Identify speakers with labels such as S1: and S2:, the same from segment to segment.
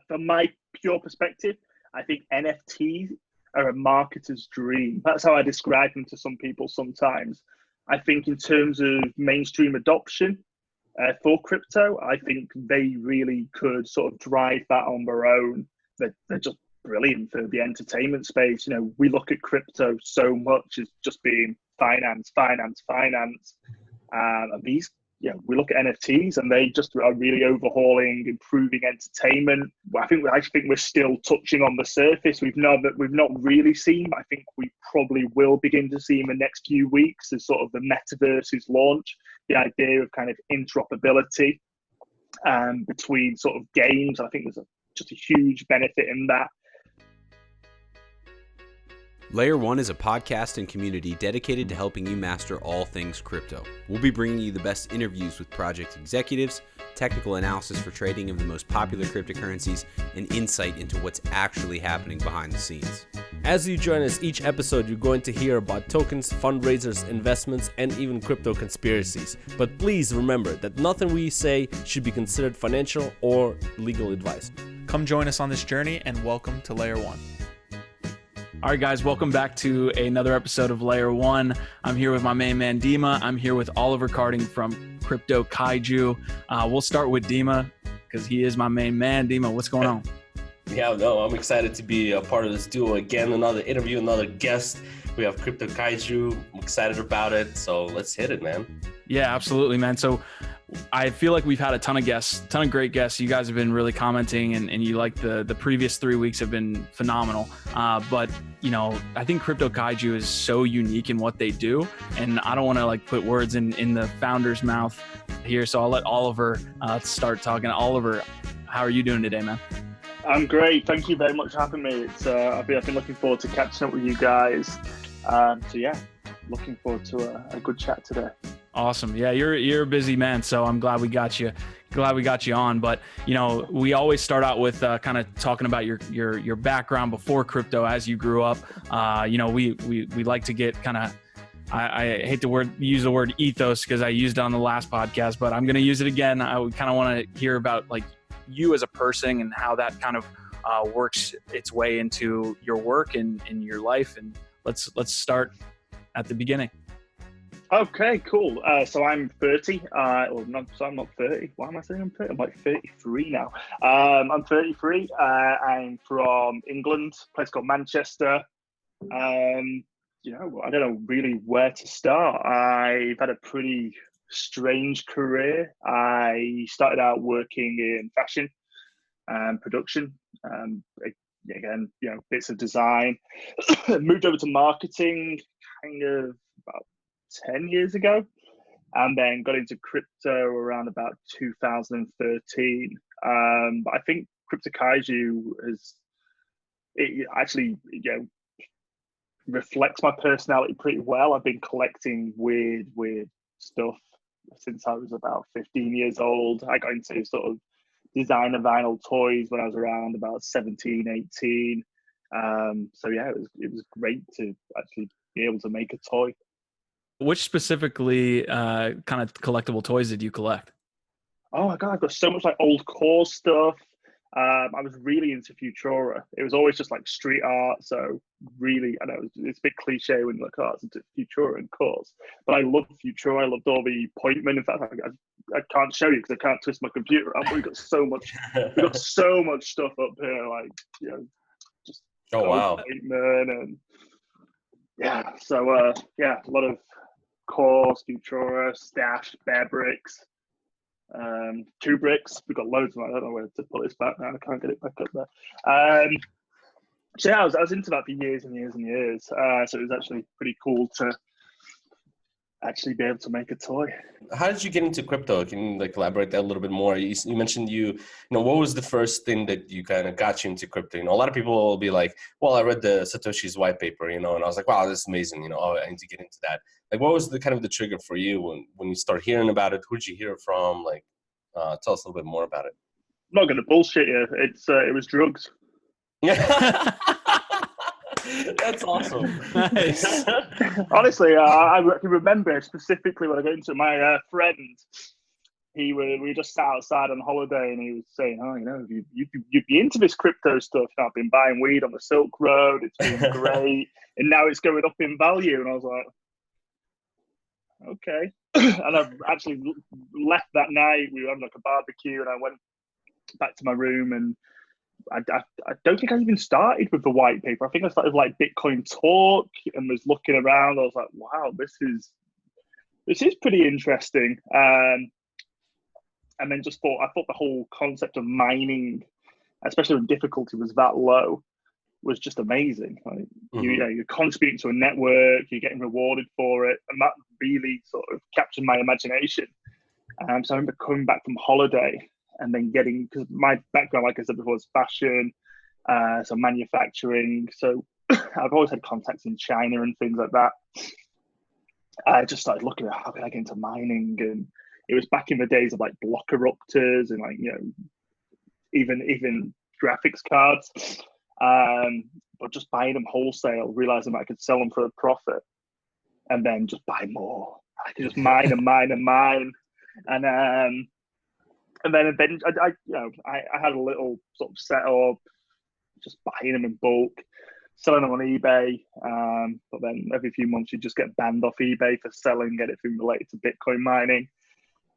S1: From my pure perspective, I think NFTs are a marketer's dream. That's how I describe them to some people sometimes. I think in terms of mainstream adoption for crypto, I think they really could sort of drive that on their own. They're just brilliant for the entertainment space. You know, we look at crypto so much as just being finance. And these, we look at NFTs and they just are really overhauling, improving entertainment. I think we're still touching on the surface. We've not really seen. I think we probably will begin to see in the next few weeks as sort of the metaverse's launch. The idea of kind of interoperability between sort of games. I think there's just a huge benefit in that.
S2: Layer 1 is a podcast and community dedicated to helping you master all things crypto. We'll be bringing you the best interviews with project executives, technical analysis for trading of the most popular cryptocurrencies, and insight into what's actually happening behind the scenes.
S3: As you join us each episode, you're going to hear about tokens, fundraisers, investments, and even crypto conspiracies. But please remember that nothing we say should be considered financial or legal advice.
S4: Come join us on this journey and welcome to Layer 1.
S5: All right, guys, welcome back to another episode of Layer 1. I'm here with my main man, Dima. I'm here with Oliver Carding from CryptoKaiju. We'll start with Dima because he is my main man. Dima, what's going on?
S6: Yeah, no, I'm excited to be a part of this duo again. Another interview, another guest. We have CryptoKaiju. I'm excited about it. So let's hit it, man.
S5: Yeah, absolutely, man. So I feel like we've had a ton of great guests. You guys have been really commenting and you like the previous 3 weeks have been phenomenal. But, I think CryptoKaiju is so unique in what they do. And I don't want to put words in the founder's mouth here. So I'll let Oliver start talking. Oliver, how are you doing today, man?
S1: I'm great. Thank you very much for having me. I've been looking forward to catching up with you guys. Looking forward to a good chat today.
S5: Awesome. Yeah, you're a busy man, so I'm glad we got you on. But we always start out with kind of talking about your background before crypto as you grew up. We like to get kind of, I hate to use the word ethos because I used it on the last podcast, but I'm going to use it again. I kind of want to hear about you as a person and how that kind of works its way into your work and in your life. And let's start at the beginning.
S1: Okay, cool. So I'm 30. I'm not 30. Why am I saying I'm 30? I'm 33 now. I'm 33. I'm from England, a place called Manchester. I don't know really where to start. I've had a pretty strange career. I started out working in fashion and production. Again, bits of design. Moved over to marketing kind of about 10 years ago, and then got into crypto around about 2013. But I think CryptoKaiju reflects my personality pretty well. I've been collecting weird stuff since I was about 15 years old. I got into sort of designer vinyl toys when I was around about 17, 18. It was great to actually be able to make a toy.
S5: Which specifically kind of collectible toys did you collect?
S1: Oh my God, I've got so much old core stuff. I was really into Futura. It was always just street art. So really, I know it's a bit cliche when you look at into Futura and cores, but I loved Futura. I loved all the appointment. In fact, I can't show you because I can't twist my computer up. We've got so much stuff up here. Just
S6: wow,
S1: appointment and a lot of cores, Futura, Stash, Bear Bricks. 2 bricks. We've got loads of them. I don't know where to pull this back now. I can't get it back up there. I was into that for years and years and years. So it was actually pretty cool to actually be able to make a toy.
S6: How did you get into crypto? Can you elaborate that a little bit more? You mentioned what was the first thing that you kind of got you into crypto? A lot of people will be like, well, I read the Satoshi's white paper, and I was like, wow, this is amazing. I need to get into that. What was the kind of the trigger for you when you start hearing about it? Who did you hear it from? Tell us a little bit more about it.
S1: I'm not going to bullshit you. It was drugs.
S6: That's awesome.
S5: Nice.
S1: Honestly, I can remember specifically when I got into my friend. we were just sat outside on holiday, and he was saying, "Oh, you'd be into this crypto stuff. I've been buying weed on the Silk Road. It's been great, and now it's going up in value." And I was like, "Okay." And I actually left that night. We were having like a barbecue, and I went back to my room, and I don't think I even started with the white paper. I think I started like Bitcoin Talk and was looking around. I was like, "Wow, this is pretty interesting." And then I thought the whole concept of mining, especially when difficulty was that low, was just amazing. Like, you're contributing to a network, you're getting rewarded for it, and that really sort of captured my imagination. So I remember coming back from holiday and then because my background, like I said before, is fashion, so manufacturing. So I've always had contacts in China and things like that. I just started looking at how can I get into mining, and it was back in the days of like block eruptors and like, even graphics cards. But just buying them wholesale, realizing I could sell them for a profit, and then just buy more. I could just mine and mine and mine, and then eventually, I had a little sort of setup, just buying them in bulk, selling them on eBay. But then every few months you just get banned off eBay for selling anything related to Bitcoin mining.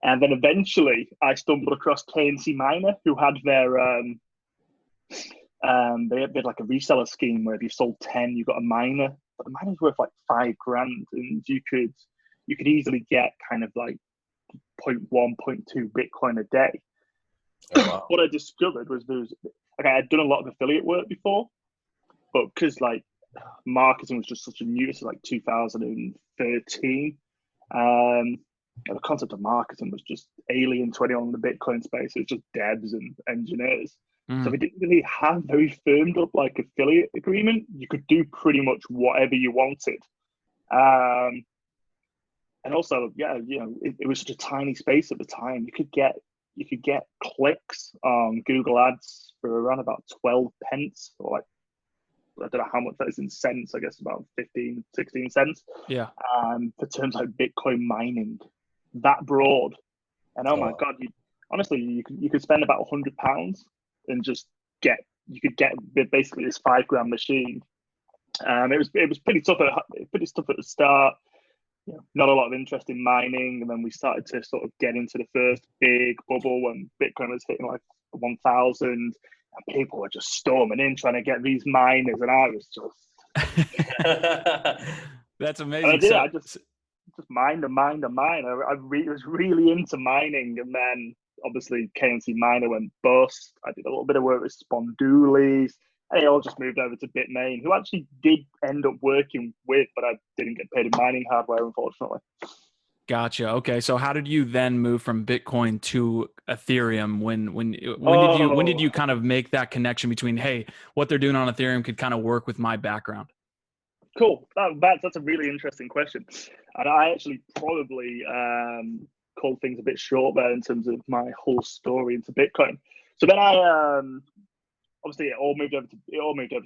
S1: And then eventually I stumbled across KNC Miner, who had their they had like a reseller scheme where if you sold 10, you got a miner. But the miner's worth like $5,000, and you could easily get kind of like 0.1, 0.2 Bitcoin a day. Oh, wow. What I discovered was I'd done a lot of affiliate work before, but because like marketing was just such a new, so like 2013, the concept of marketing was just alien to anyone in the Bitcoin space. It was just devs and engineers. So we didn't really have very firmed up like affiliate agreement. You could do pretty much whatever you wanted. And also, it was such a tiny space at the time. You could get clicks on Google Ads for around about 12 pence, or like, I don't know how much that is in cents, I guess about 15, 16 cents.
S5: Yeah.
S1: For terms like Bitcoin mining, that broad. And my God, you could spend about £100 and just get basically this $5,000 machine. It was pretty tough at the start. Not a lot of interest in mining, and then we started to sort of get into the first big bubble when Bitcoin was hitting like 1,000, and people were just storming in trying to get these miners, and I was
S5: just that's amazing.
S1: I just mined and mined and mined. I was really into mining, and then obviously KNC Miner went bust. I did a little bit of work with Spondoolies. They all just moved over to Bitmain, who actually did end up working with, but I didn't get paid in mining hardware, unfortunately.
S5: Gotcha. Okay, so how did you then move from Bitcoin to Ethereum? When did you kind of make that connection between, hey, what they're doing on Ethereum could kind of work with my background?
S1: Cool. That's a really interesting question, and I actually probably called things a bit short there in terms of my whole story into Bitcoin. So then I obviously it all moved over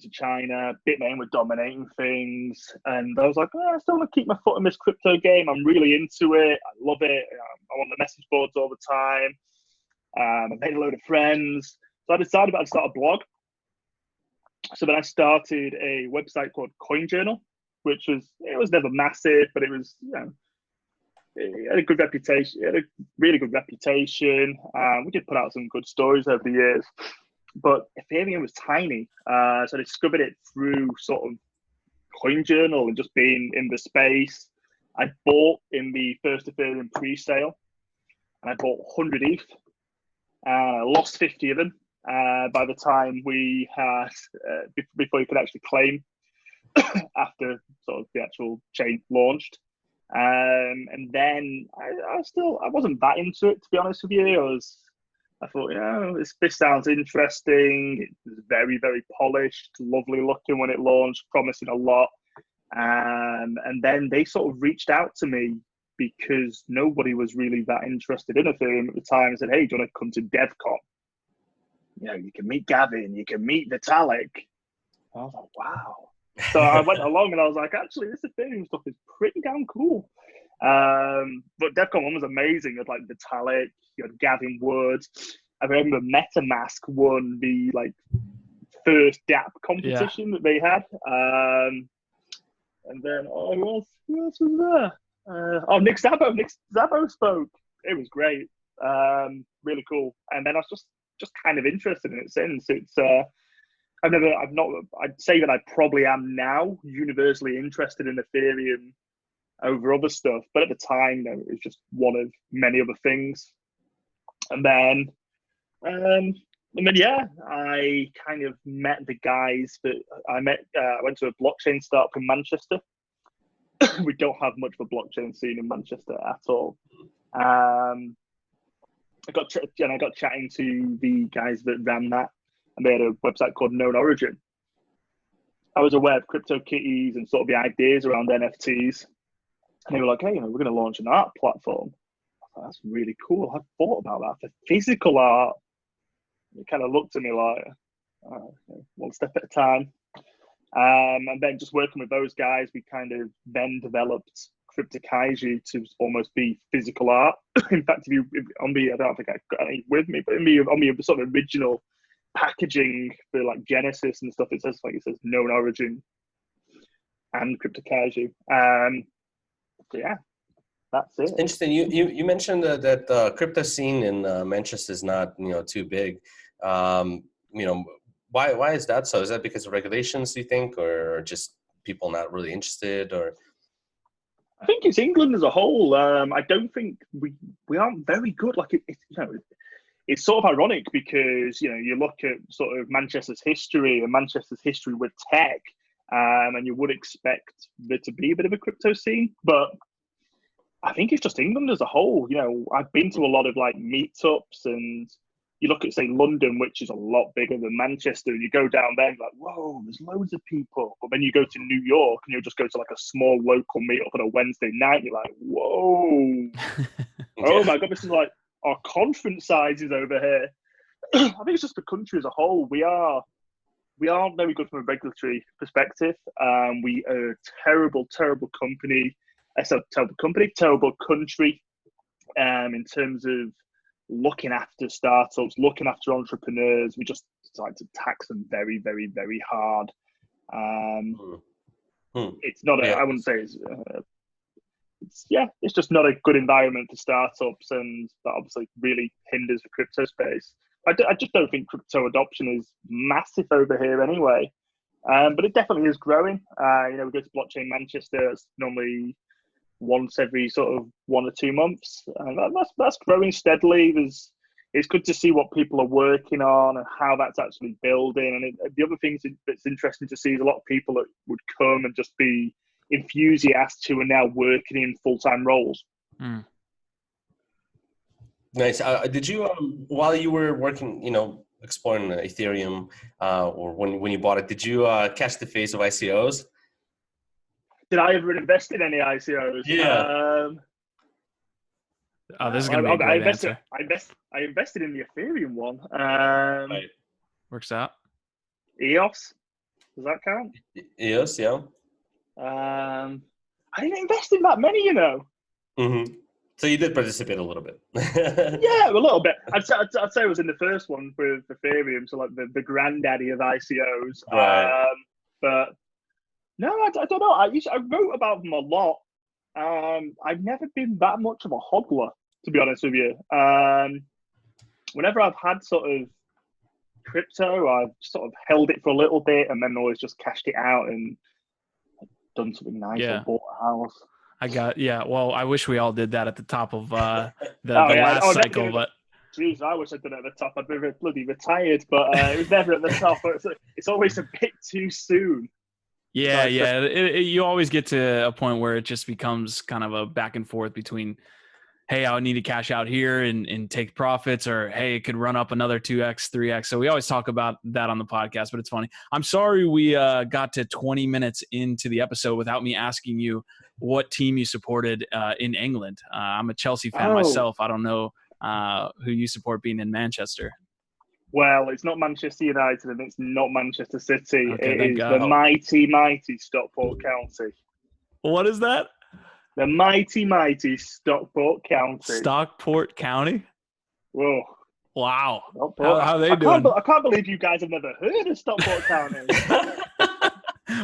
S1: to China. Bitmain were dominating things, and I was like, I still want to keep my foot in this crypto game. I'm really into it. I love it. I'm on the message boards all the time. I made a load of friends, so I decided I'd start a blog. So then I started a website called CoinJournal, which was never massive, but it was it had a good reputation. It had a really good reputation. We did put out some good stories over the years. But Ethereum was tiny, so I discovered it through sort of CoinJournal and just being in the space. I bought in the first Ethereum pre-sale, and I bought 100 ETH. I lost 50 of them by the time we had, before you could actually claim after sort of the actual chain launched. And then I wasn't that into it, to be honest with you. I thought, this sounds interesting. It was very, very polished, lovely looking when it launched, promising a lot. And then they sort of reached out to me because nobody was really that interested in Ethereum at the time, and said, hey, do you want to come to DevCon? You can meet Gavin, you can meet Vitalik. I was like, wow. So I went along, and I was like, actually, this Ethereum stuff is pretty damn cool. But DEFCON 1 was amazing. It was like Vitalik, you had Gavin Wood. I remember MetaMask won the like first DApp competition that they had. And then who else was there? Nick Szabo. Nick Szabo spoke. It was great. Really cool. And then I was just kind of interested in it since. It's I'd say that I probably am now universally interested in Ethereum over other stuff, but at the time, it was just one of many other things. And then yeah, I kind of met the guys that I met. I went to a blockchain startup in Manchester. We don't have much of a blockchain scene in Manchester at all. I got chatting to the guys that ran that, and they had a website called Known Origin. I was aware of CryptoKitties and sort of the ideas around NFTs. And they were like, hey, we're going to launch an art platform. I thought, that's really cool. I thought about that for physical art. It kind of looked at me like, one step at a time. And then just working with those guys, we kind of then developed CryptoKaiju to almost be physical art. In fact, I don't think I got any with me, but on the sort of original packaging for like Genesis and stuff, it says Known Origin and CryptoKaiju. So yeah, that's it.
S6: Interesting. You mentioned that the crypto scene in Manchester is not too big. Why is that so? Is that because of regulations, do you think, or just people not really interested? Or
S1: I think it's England as a whole. I don't think we aren't very good. Like it's sort of ironic because you look at sort of Manchester's history and Manchester's history with tech. And you would expect there to be a bit of a crypto scene, but I think it's just England as a whole. I've been to a lot of like meetups, and you look at, say, London, which is a lot bigger than Manchester, and you go down there and you're like, whoa, there's loads of people. But then you go to New York and you'll just go to like a small local meetup on a Wednesday night, and you're like, whoa, oh my God, this is like our conference sizes over here. I think it's just the country as a whole. We aren't very good from a regulatory perspective. We are a terrible company. Terrible country in terms of looking after startups, looking after entrepreneurs. We just decide to tax them very, very, very hard. It's not I wouldn't say it's just not a good environment for startups, and that obviously really hinders the crypto space. I just don't think crypto adoption is massive over here anyway. But it definitely is growing. We go to Blockchain Manchester. It's normally once every sort of 1 or 2 months. And that's growing steadily. It's good to see what people are working on and how that's actually building. And the other thing that's interesting to see is a lot of people that would come and just be enthusiasts who are now working in full-time roles.
S6: Nice. Did you, while you were working, exploring Ethereum, or when you bought it, did you catch the phase of ICOs?
S1: Did I ever invest in any ICOs?
S5: Yeah. This is going to be a great answer.
S1: I invested in the Ethereum one.
S5: Right. Works out.
S1: EOS. Does that count?
S6: EOS, yeah.
S1: I didn't invest in that many,
S6: Mm-hmm. So you did participate a little bit.
S1: Yeah, a little bit. I'd say I was in the first one with Ethereum, so like the granddaddy of ICOs.
S6: Right.
S1: But no, I don't know. I wrote about them a lot. I've never been that much of a hodler, to be honest with you. Whenever I've had sort of crypto, I've sort of held it for a little bit and then always just cashed it out and done something nice or bought a house.
S5: Well, I wish we all did that at the top of the last cycle, but
S1: geez, I wish I'd done it at the top. I'd be bloody retired, but it was never at the top. It's always a bit too soon.
S5: Yeah. You always get to a point where it just becomes kind of a back and forth between, hey, I need to cash out here and take profits, or hey, it could run up another 2x, 3x. So we always talk about that on the podcast, but it's funny. I'm sorry we got to 20 minutes into the episode without me asking you what team you supported in England. I'm a Chelsea fan myself. I don't know who you support being in Manchester.
S1: Well, it's not Manchester United and it's not Manchester City.
S5: Okay,
S1: it is the mighty Stockport County.
S5: What is that?
S1: The mighty Stockport County.
S5: Stockport County.
S1: Whoa.
S5: Wow.
S1: Stockport.
S5: How are they doing?
S1: I can't believe you guys have never heard of Stockport County.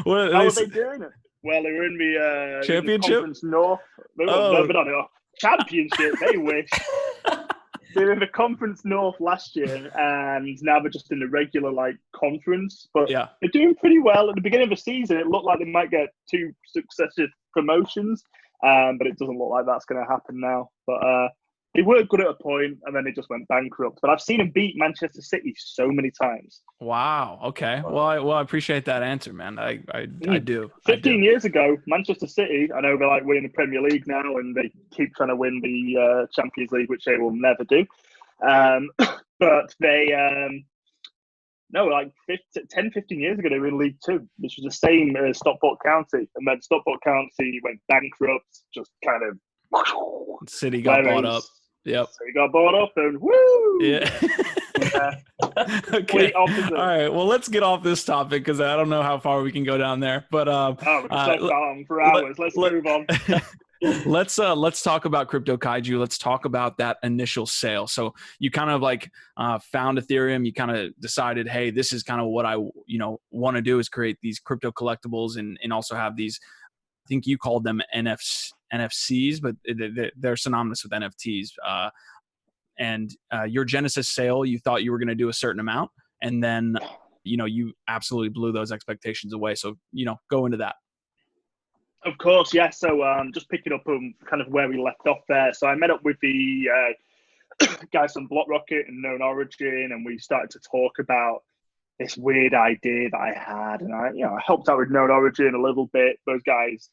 S5: What
S1: How are they doing it? Well, they were in the
S5: Championship?
S1: Conference North. They were not in a championship. They wish. They were in the Conference North last year, and now they're just in the regular conference. But
S5: Yeah.
S1: they're doing pretty well. At the beginning of the season, it looked like they might get 2 successive promotions, but it doesn't look like that's going to happen now. But they were good at a point, and then they just went bankrupt. But I've seen them beat Manchester City so many times.
S5: Wow. Okay. Well, I appreciate that answer, man. I do.
S1: 15 years ago, Manchester City, I know they're winning the Premier League now, and they keep trying to win the Champions League, which they will never do. But they, 10, 15 years ago, they were in League Two, which was the same as Stockport County. And then Stockport County went bankrupt, just kind of.
S5: City got bought up. Yep.
S1: So he got bought up and woo!
S5: Yeah. Okay. All right. Well, let's get off this topic because I don't know how far we can go down there. But
S1: we can stay down for hours. Let's move on.
S5: Let's talk about CryptoKaiju. Let's talk about that initial sale. So you kind of found Ethereum. You kind of decided, hey, this is kind of what I want to do is create these crypto collectibles and also have these. I think you called them NFCs, but they're synonymous with NFTs. And your Genesis sale, you thought you were going to do a certain amount, and then you absolutely blew those expectations away. So go into that.
S1: Of course, yeah. So just picking up on kind of where we left off there. So I met up with the guys from BlockRocket and Known Origin, and we started to talk about this weird idea that I had, and I helped out with Known Origin a little bit. Those guys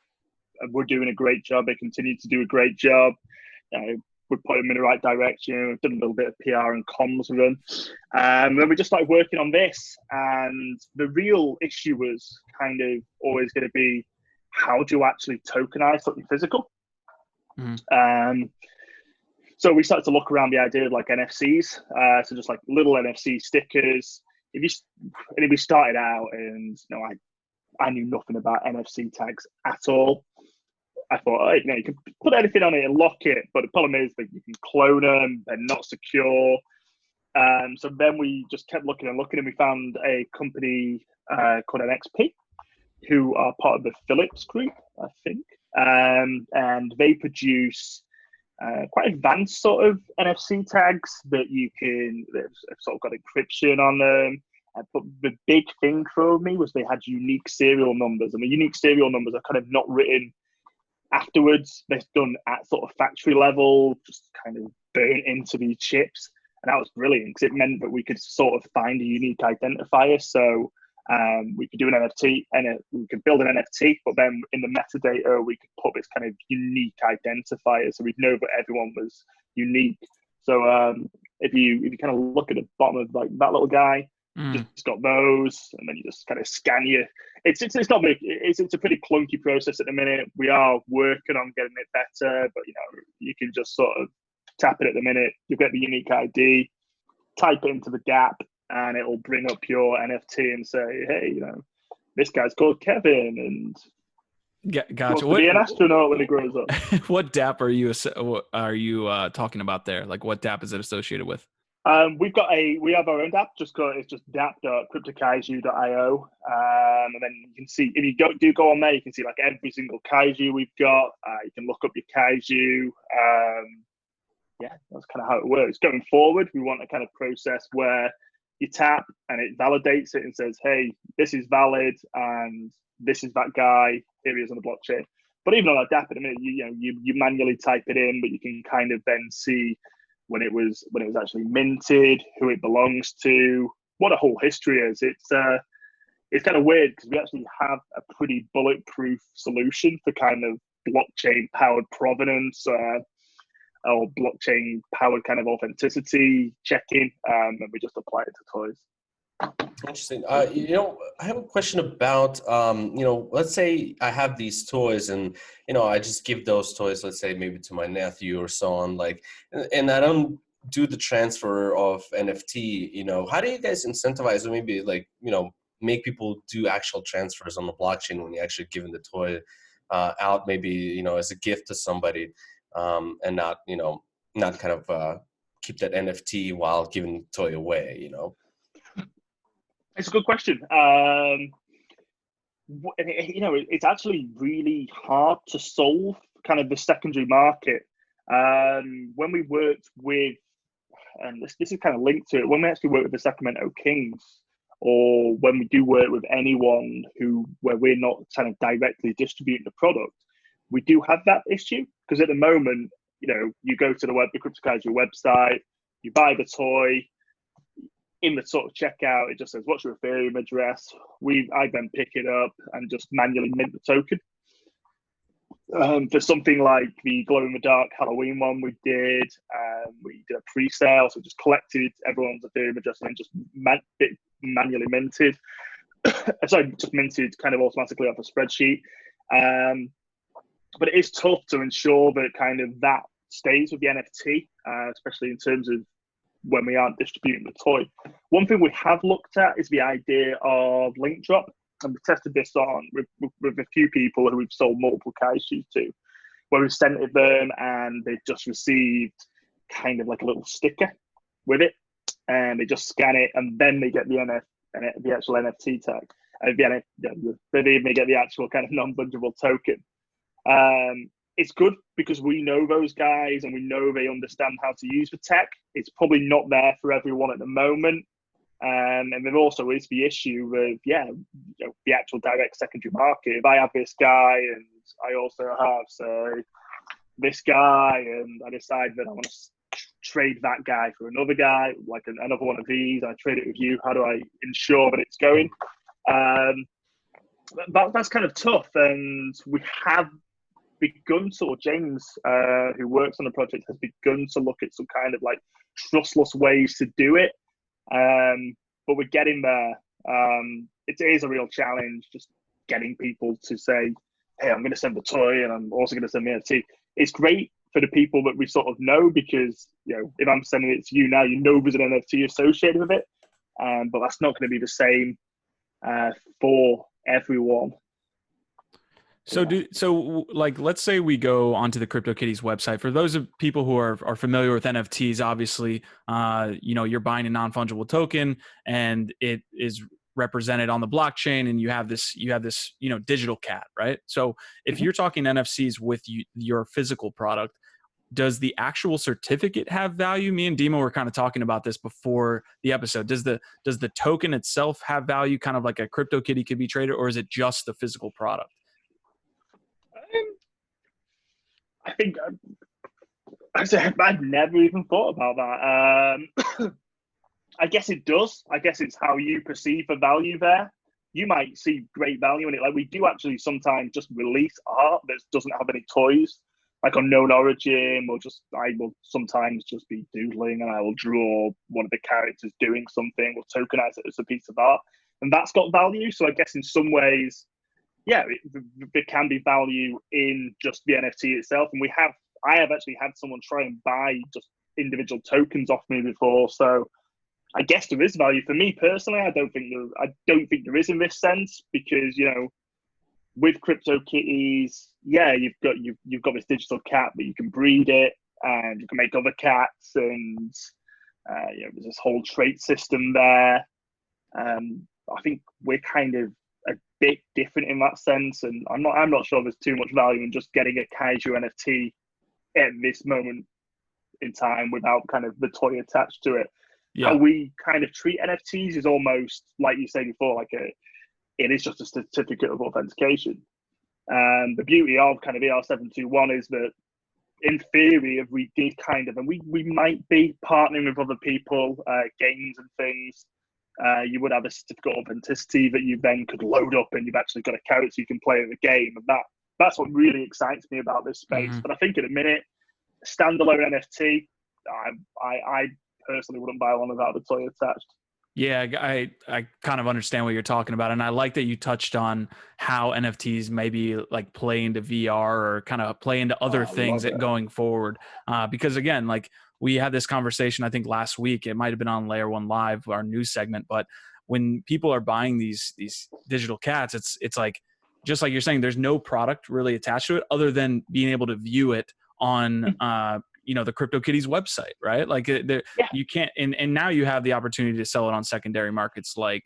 S1: were doing a great job. They continued to do a great job. We put them in the right direction. We've done a little bit of PR and comms with them. And then we just started working on this. And the real issue was kind of always going to be, how do you actually tokenize something physical? Mm-hmm. So we started to look around the idea of NFCs. So just little NFC stickers. If we started out and I knew nothing about NFC tags at all. I thought, you can put anything on it and lock it, but the problem is that you can clone them; they're not secure. So then we just kept looking, and we found a company called NXP, who are part of the Philips group, I think, and they produce quite advanced sort of NFC tags that they've sort of got encryption on them. But the big thing for me was they had unique serial numbers, and the unique serial numbers are kind of not written afterwards. They're done at sort of factory level, just kind of burnt into these chips. And that was brilliant because it meant that we could sort of find a unique identifier. So we could do an NFT and we could build an NFT, but then in the metadata, we could put this kind of unique identifier. So we'd know that everyone was unique. So if you kind of look at the bottom of that little guy, just got those, and then you just kind of scan you. It's a pretty clunky process at the minute. We are working on getting it better, but you can just sort of tap it at the minute. You get the unique ID, type it into the gap, and it'll bring up your NFT and say, hey, this guy's called Kevin, and
S5: gotcha.
S1: Wants to be an astronaut when he grows up.
S5: What DApp are you talking about there? What DApp is it associated with?
S1: We have our own DApp. It's just dap.cryptokaiju.io, and then you can see, if you go on there, you can see every single kaiju we've got. You can look up your kaiju. That's kind of how it works. Going forward, we want a kind of process where you tap and it validates it and says, hey, this is valid and this is that guy. Here he is on the blockchain. But even on our DApp at the minute, you manually type it in, but you can kind of then see when it was actually minted, who it belongs to, what a whole history is. It's kind of weird because we actually have a pretty bulletproof solution for kind of blockchain powered provenance or blockchain powered kind of authenticity checking, and we just apply it to toys.
S6: Interesting. I have a question about, let's say I have these toys and, I just give those toys, let's say maybe to my nephew or so on, and I don't do the transfer of NFT, how do you guys incentivize or maybe make people do actual transfers on the blockchain when you actually give them the toy out, maybe, as a gift to somebody, and not kind of keep that NFT while giving the toy away,
S1: It's a good question. It's actually really hard to solve kind of the secondary market. When we worked with, and this is kind of linked to it, when we actually work with the Sacramento Kings, or when we do work with anyone where we're not kind of directly distributing the product, we do have that issue, because at the moment, you go to the CryptoKaiju website, you buy the toy. In the sort of checkout, it just says, what's your Ethereum address? I then pick it up and just manually mint the token. For something like the glow-in-the-dark Halloween one we did a pre-sale, so just collected everyone's Ethereum address and then just manually minted. Sorry, just minted kind of automatically off a spreadsheet. But it is tough to ensure that kind of that stays with the NFT, especially in terms of when we aren't distributing the toy. One thing we have looked at is the idea of link drop, and we've tested this on with a few people who we've sold multiple kaijus to, where we've sent it them and they've just received kind of like a little sticker with it, and they just scan it, and then they get the actual NFT tag. Then they get the actual kind of non-fungible token. It's good because we know those guys and we know they understand how to use the tech. It's probably not there for everyone at the moment. And there also is the issue of, the actual direct secondary market. If I have this guy and I also have, say, this guy, and I decide that I want to trade that guy for another guy, like another one of these, I trade it with you, how do I ensure that it's going? That's kind of tough. And we have begun James, who works on the project, has begun to look at some kind of like trustless ways to do it. But we're getting there. It is a real challenge, just getting people to say, hey, I'm going to send the toy and I'm also going to send the NFT. It's great for the people that we sort of know, because, if I'm sending it to you now, there's an NFT associated with it. But that's not going to be the same for everyone.
S5: So let's say we go onto the CryptoKitties website. For those of people who are familiar with NFTs, obviously, you're buying a non-fungible token and it is represented on the blockchain, and you have this digital cat, right? So if you're talking NFTs with your physical product, does the actual certificate have value? Me and Dima were kind of talking about this before the episode. Does the token itself have value, kind of like a CryptoKitty could be traded, or is it just the physical product?
S1: I think I've never even thought about that. I guess it does. I guess it's how you perceive the value there. You might see great value in it. Like, we do actually sometimes just release art that doesn't have any toys. Like on Known Origin, I will sometimes just be doodling and I will draw one of the characters doing something or tokenize it as a piece of art. And that's got value. So I guess in some ways, there can be value in just the NFT itself. And I have actually had someone try and buy just individual tokens off me before. So I guess there is value. For me personally, I don't think there is in this sense, because, with CryptoKitties, you've got this digital cat, but you can breed it and you can make other cats, and there's this whole trait system there. I think we're kind of a bit different in that sense, and I'm not sure there's too much value in just getting a Kaiju NFT at this moment in time without kind of the toy attached to it. Yeah. How we kind of treat NFTs is almost, like you said before, it is just a certificate of authentication. And the beauty of kind of ER721 is that, in theory, if we did kind of, and we might be partnering with other people, games and things, you would have a certificate of authenticity that you then could load up, and you've actually got a character you can play in the game. And that's what really excites me about this space. Mm-hmm. But I think in a minute, standalone NFT, I personally wouldn't buy one without the toy attached.
S5: Yeah, I kind of understand what you're talking about. And I like that you touched on how NFTs maybe like play into VR or kind of play into other things going forward. Because again, like we had this conversation, I think last week, it might've been on Layer One Live, our news segment, but when people are buying these digital cats, it's like, just like you're saying, there's no product really attached to it other than being able to view it on, the CryptoKitties website, right? Like you can't, and now you have the opportunity to sell it on secondary markets like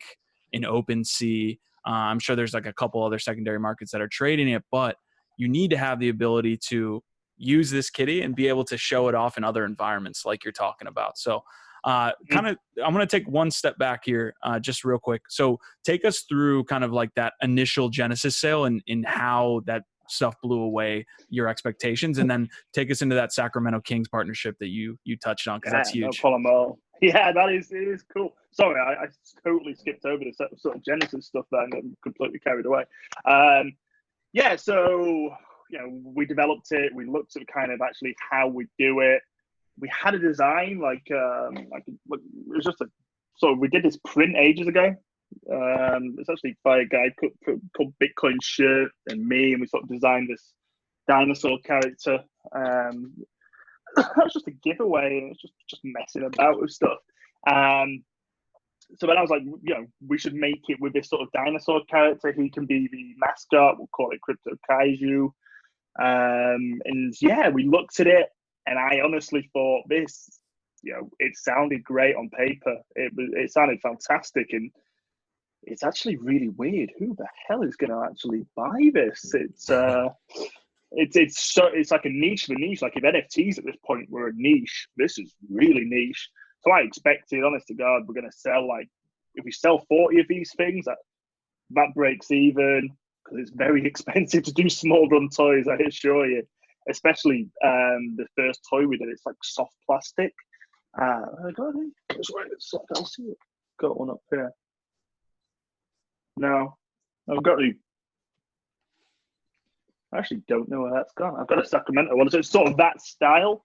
S5: in OpenSea. I'm sure there's like a couple other secondary markets that are trading it, but you need to have the ability to use this kitty and be able to show it off in other environments like you're talking about. So I'm going to take one step back here just real quick. So take us through kind of like that initial Genesis sale and how that stuff blew away your expectations, and then take us into that Sacramento Kings partnership that you touched on, because that's huge.
S1: No problem at all. Yeah, it is cool. Sorry, I totally skipped over the sort of Genesis stuff there and got completely carried away. So we developed it. We looked at kind of actually how we do it. We had a design it was just so we did this print ages ago. It's actually by a guy called Bitcoin Shirt and me, and we sort of designed this dinosaur character. That was just a giveaway, and it's just messing about with stuff. So then I was like, we should make it with this sort of dinosaur character. He can be the mascot. We'll call it CryptoKaiju. We looked at it, and I honestly thought this, it sounded great on paper. It sounded fantastic, and it's actually really weird. Who the hell is going to actually buy this? It's like a niche of a niche. Like if NFTs at this point were a niche, this is really niche. So I expected, honest to God, we're going to sell if we sell 40 of these things, that breaks even, because it's very expensive to do small run toys, I assure you. Especially the first toy we did, it's like soft plastic. I'll see it. Got one up here. No, I've got the. I actually don't know where that's gone. I've got a Sacramento one, so it's sort of that style,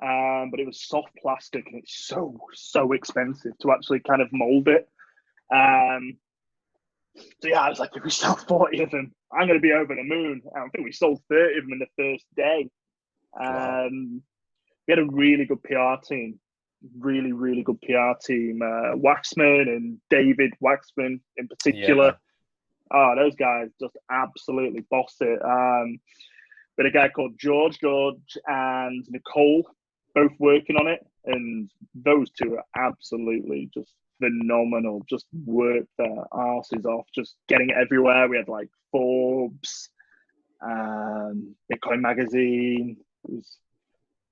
S1: but it was soft plastic, and it's so expensive to actually kind of mold it. So I was like, if we sell 40 of them, I'm going to be over the moon. I think we sold 30 of them in the first day.
S6: Wow.
S1: We had a really good PR team, really, really good PR team. Waxman and David Waxman in particular.
S6: Yeah.
S1: Oh, those guys just absolutely bossed it. But a guy called George and Nicole both working on it, and those two are absolutely just phenomenal. Just worked their asses off, just getting it everywhere. We had like Forbes, Bitcoin Magazine.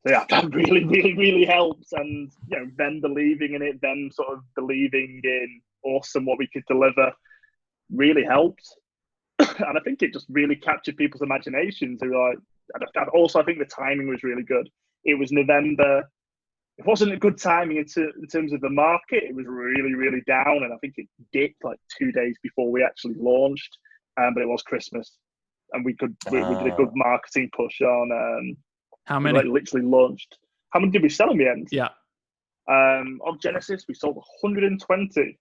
S1: That really, really, really helps. And them believing in it, them sort of believing in awesome what we could deliver, really helped. And I think it just really captured people's imaginations. Who are like, also, I think the timing was really good. It was November. It wasn't a good timing in terms of the market. It was really, really down, and I think it dipped like 2 days before we actually launched. But it was Christmas, and we did a good marketing push on.
S5: How many?
S1: We literally launched. How many did we sell in the end?
S5: Yeah.
S1: Of Genesis, we sold 120.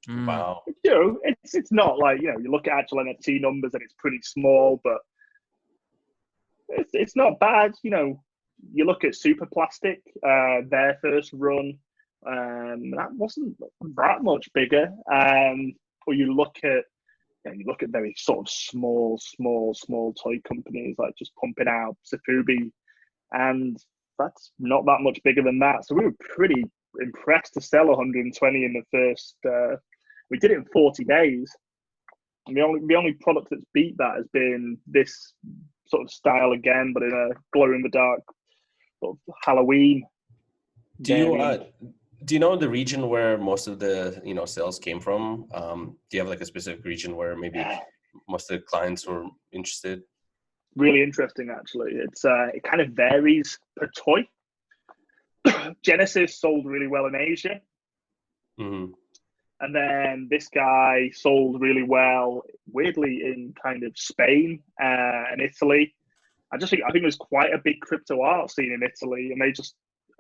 S6: Wow.
S1: It's not like you look at actual NFT numbers and it's pretty small, but it's not bad. You look at Super Plastic, their first run, that wasn't that much bigger. Or you look at very sort of small toy companies like just pumping out Safubi, and that's not that much bigger than that. So we were pretty impressed to sell 120 in the first. We did it in 40 days. And the only product that's beat that has been this sort of style again, but in a glow in the dark sort of Halloween.
S6: Do you know the region where most of the sales came from? Do you have like a specific region where maybe most of the clients were interested?
S1: Really interesting, actually. It kind of varies per toy. Genesis sold really well in Asia.
S6: Mm-hmm.
S1: And then this guy sold really well, weirdly, in kind of Spain and Italy. I think there's quite a big crypto art scene in Italy, and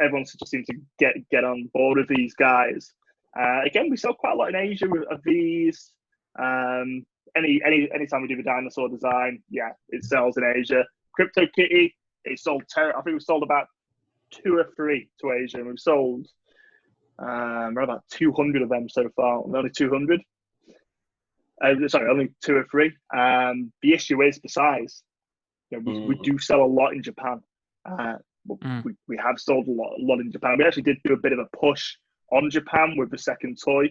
S1: everyone just seems to get on board with these guys. Again, we sell quite a lot in Asia of these. Anytime we do the dinosaur design, it sells in Asia. CryptoKitty, it sold. I think we sold about 2 or 3 to Asia, and we've sold. We're about 200 of them so far. Only 200. Sorry, only 2 or 3. The issue is the size. We do sell a lot in Japan. We have sold a lot in Japan. We actually did do a bit of a push on Japan with the second toy,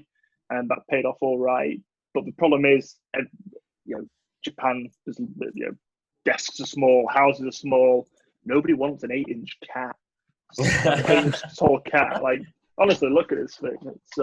S1: and that paid off all right. But the problem is, Japan, desks are small, houses are small. Nobody wants an 8-inch cat, an 8-inch tall cat. Like, honestly, look at this thing. It's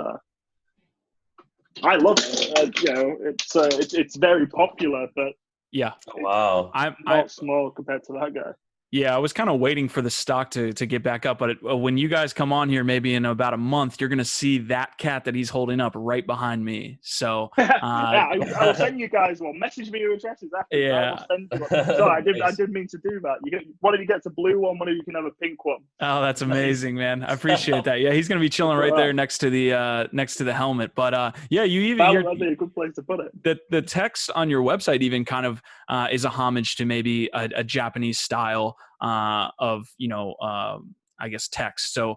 S1: I love it. It's very popular, but
S5: yeah,
S6: wow,
S1: I'm not small compared to that guy.
S5: Yeah, I was kind of waiting for the stock to get back up, but when you guys come on here, maybe in about a month, you're going to see that cat that he's holding up right behind me. So
S1: I will send you guys one. Message me your addresses after.
S5: Yeah.
S1: I will send you one. Sorry, I did mean to do that. One of you gets a blue one, one of you can have a pink one.
S5: Oh, that's amazing, man. I appreciate that. Yeah, he's going to be chilling right there next to the helmet. But yeah,
S1: that'd be a good place to put it.
S5: The text on your website even kind of is a homage to maybe a Japanese style of I guess text. So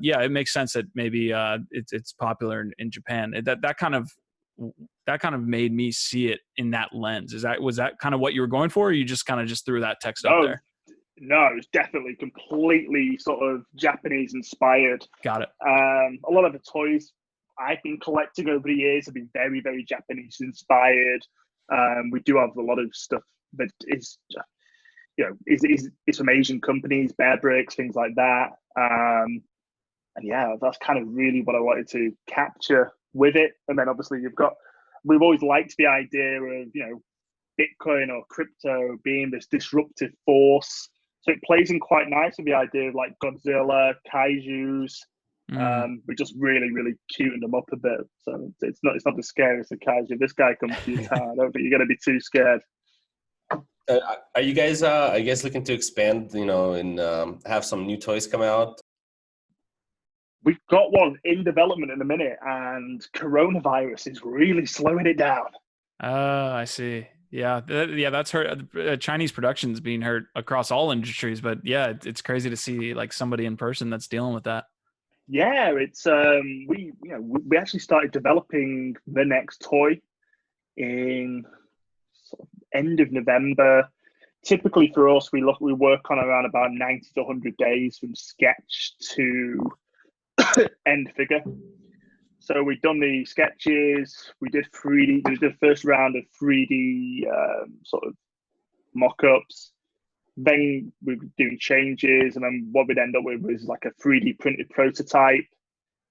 S5: yeah, it makes sense that maybe it's popular in Japan. That kind of made me see it in that lens. Was that kind of what you were going for, or you just kind of threw that text up there?
S1: No, it was definitely completely sort of Japanese inspired.
S5: Got it.
S1: A lot of the toys I've been collecting over the years have been very, very Japanese inspired. We do have a lot of stuff that is from Asian companies, Bear Bricks, things like that. And yeah, that's kind of really what I wanted to capture with it. And then obviously we've always liked the idea of, Bitcoin or crypto being this disruptive force. So it plays in quite nice with the idea of like Godzilla, Kaijus. We just really, really cutened them up a bit. So it's not the scariest of Kaiju. This guy comes to your town. I don't think you're going to be too scared.
S6: Are you guys, I guess, looking to expand, and have some new toys come out?
S1: We've got one in development in a minute, and coronavirus is really slowing it down.
S5: I see. Yeah, that's hurt. Chinese production's being hurt across all industries, but yeah, it's crazy to see like somebody in person that's dealing with that.
S1: Yeah, it's we actually started developing the next toy in sort of end of November. Typically for us, we work on around about 90 to 100 days from sketch to end figure. So we've done the sketches, we did 3D, we did the first round of 3D sort of mock-ups. Then we were doing changes, and then what we'd end up with was like a 3D printed prototype.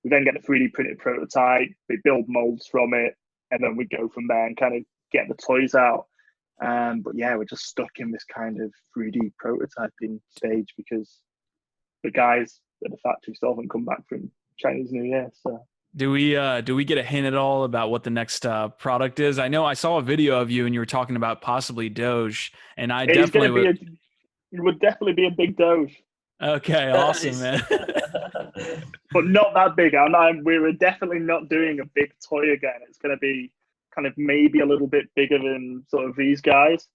S1: We then get a 3D printed prototype, we build molds from it, and then we go from there and kind of get the toys out. But yeah, we're just stuck in this kind of 3D prototyping stage because the guys at the factory still haven't come back from Chinese New Year. So
S5: do we get a hint at all about what the next product is? I know I saw a video of you and you were talking about possibly Doge, and I definitely would.
S1: It would definitely be a big Doge.
S5: Okay, awesome, man.
S1: But not that big. We're definitely not doing a big toy again. It's going to be kind of maybe a little bit bigger than sort of these guys,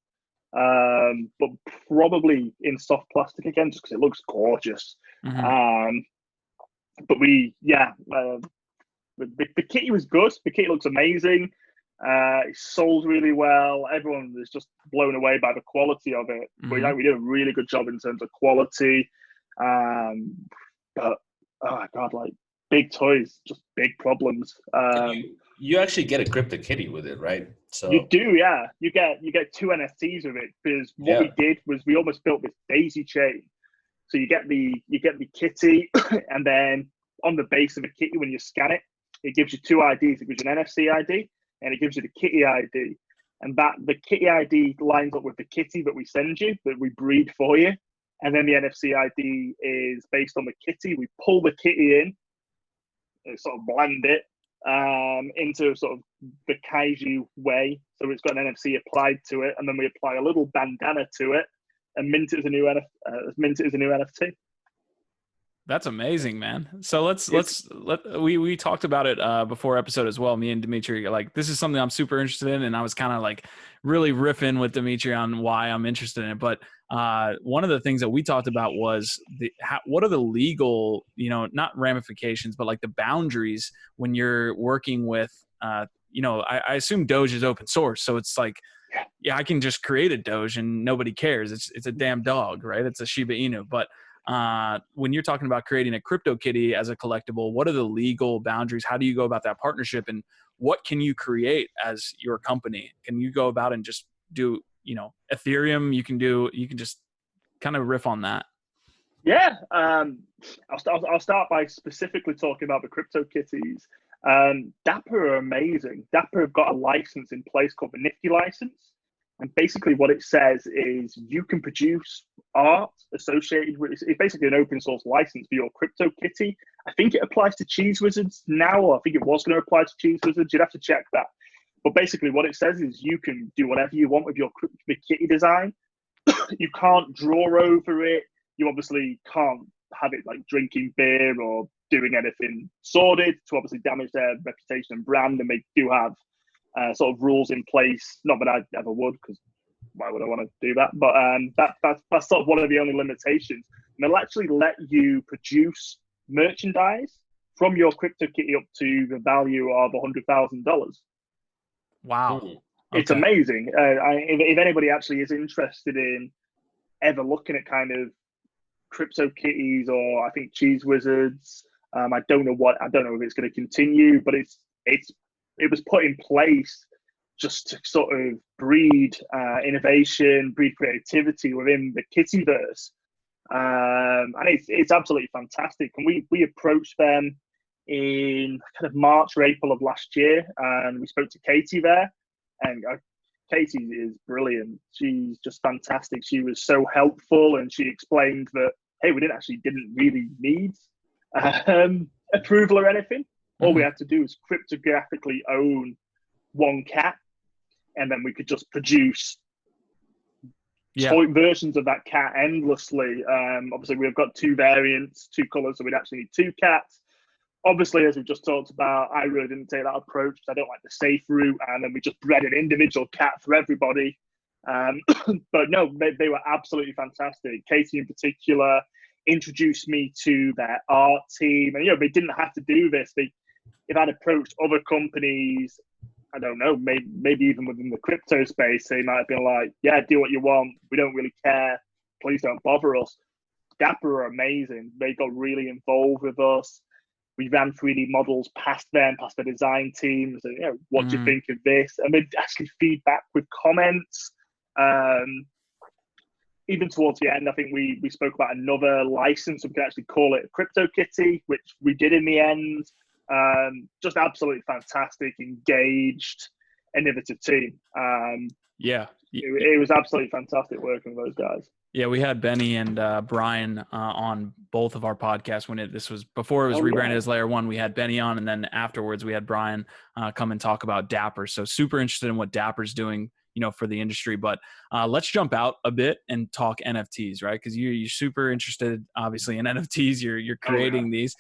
S1: but probably in soft plastic again, just because it looks gorgeous.
S5: Mm-hmm.
S1: But the kitty was good. The kitty looks amazing. It sold really well. Everyone was just blown away by the quality of it.
S5: Mm-hmm.
S1: We did a really good job in terms of quality. But oh my god, like big toys, just big problems.
S6: You actually get a CryptoKitty with it, right? So
S1: you do, yeah. You get 2 NFTs with it, because what we did was we almost built this daisy chain. So you get the kitty, and then on the base of the kitty, when you scan it, it gives you 2 IDs. It gives you an NFC ID, and it gives you the kitty ID. And the kitty ID lines up with the kitty that we send you, that we breed for you. And then the NFC ID is based on the kitty. We pull the kitty in, and sort of blend it into sort of the Kaiju way. So it's got an NFC applied to it, and then we apply a little bandana to it and mint it as a new NFT.
S5: That's amazing, man. So we talked about it before episode as well. Me and Dimitri, like, this is something I'm super interested in, and I was kind of like really riffing with Dimitri on why I'm interested in it. But one of the things that we talked about was what are the legal, not ramifications, but like the boundaries when you're working with I assume Doge is open source. So it's like, yeah, I can just create a Doge and nobody cares. It's a damn dog, right? It's a Shiba Inu. But when you're talking about creating a CryptoKitty as a collectible, what are the legal boundaries? How do you go about that partnership? And what can you create as your company? Can you go about and just do, Ethereum? You can just kind of riff on that.
S1: Yeah, I'll start by specifically talking about the CryptoKitties. Dapper are amazing. Dapper have got a license in place called the Nifty license. And basically what it says is you can produce art associated with, it's basically an open source license for your CryptoKitty. I think it applies to Cheese Wizards now, or I think it was going to apply to Cheese Wizards. You'd have to check that. But basically what it says is you can do whatever you want with your kitty design. You can't draw over it. You obviously can't have it like drinking beer or doing anything sordid to obviously damage their reputation and brand. And they do have sort of rules in place. Not that I ever would, because why would I want to do that? But that's sort of one of the only limitations. And they'll actually let you produce merchandise from your CryptoKitty up to the value of $100,000.
S5: Wow.
S1: It's amazing. If anybody actually is interested in ever looking at kind of CryptoKitties, or I think Cheese Wizards, I don't know if it's going to continue, but it was put in place just to sort of breed innovation, breed creativity within the Kittyverse, and it's absolutely fantastic. And we approached them in kind of March or April of last year, and we spoke to Katie there, and Katie is brilliant. She's just fantastic. She was so helpful, and she explained that, hey, we didn't really need approval or anything. All we had to do was cryptographically own one cat, and then we could just produce toy versions of that cat endlessly. Obviously, we've got two variants, two colors, so we'd actually need two cats. Obviously, as we just talked about, I really didn't take that approach because I don't like the safe route, and then we just bred an individual cat for everybody. But no, they were absolutely fantastic. Katie in particular introduced me to their art team, and they didn't have to do this. If I'd approached other companies, I don't know, maybe even within the crypto space, they might have been like, yeah, do what you want. We don't really care. Please don't bother us. Dapper are amazing. They got really involved with us. We ran 3D models past the design teams. And, what do you think of this? And they'd actually feedback with comments. Even towards the end, I think we spoke about another license. We could actually call it a CryptoKitty, which we did in the end. Just absolutely fantastic, engaged, innovative team. It was absolutely fantastic working with those guys.
S5: Yeah, we had Benny and Brian on both of our podcasts this was before it was rebranded as Layer One. We had Benny on, and then afterwards we had Brian come and talk about Dapper. So super interested in what Dapper's doing, for the industry. But let's jump out a bit and talk NFTs, right? Because you're super interested, obviously, in NFTs. You're creating these.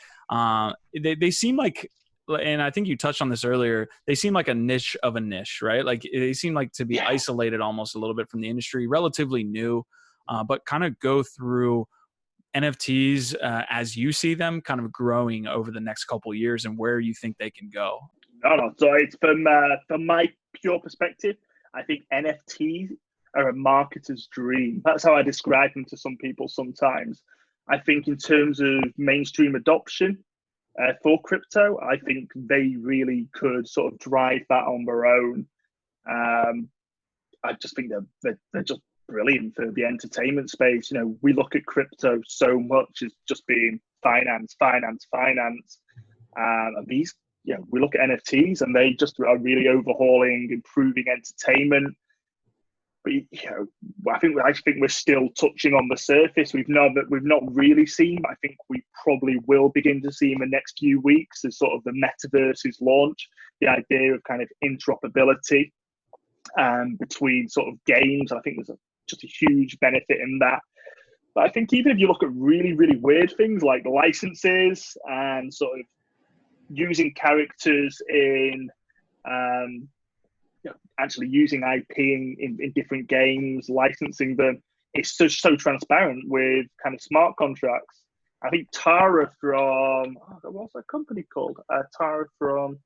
S5: They seem like, and I think you touched on this earlier, they seem like a niche of a niche, right? Like they seem like to be isolated almost a little bit from the industry, relatively new. But kind of go through NFTs as you see them kind of growing over the next couple of years and where you think they can go.
S1: No. So it's from my pure perspective, I think NFTs are a marketer's dream. That's how I describe them to some people sometimes. I think in terms of mainstream adoption for crypto, I think they really could sort of drive that on their own. I just think they're just brilliant for the entertainment space. We look at crypto so much as just being finance. And these, we look at NFTs and they just are really overhauling, improving entertainment. But I think we're still touching on the surface. We've not really seen. I think we probably will begin to see in the next few weeks as sort of the metaverse's launch. The idea of kind of interoperability between sort of games. I think there's just a huge benefit in that. But I think even if you look at really, really weird things like licenses and sort of using characters in actually using IP in different games, licensing them, it's so transparent with kind of smart contracts. I think Tara from, what's that company called? Tara from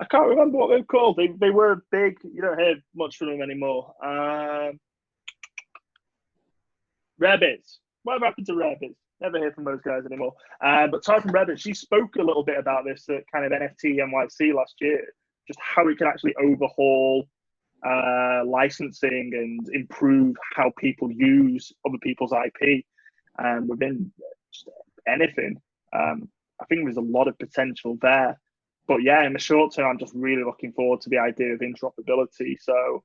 S1: I can't remember what they were called. They were big. You don't hear much from them anymore. Rabbits. What happened to Rabbits? Never hear from those guys anymore. But Ty from Rabbits, she spoke a little bit about this at kind of NFT NYC last year, just how it can actually overhaul licensing and improve how people use other people's IP within just anything. I think there's a lot of potential there. But yeah, in the short term, I'm just really looking forward to the idea of interoperability. So,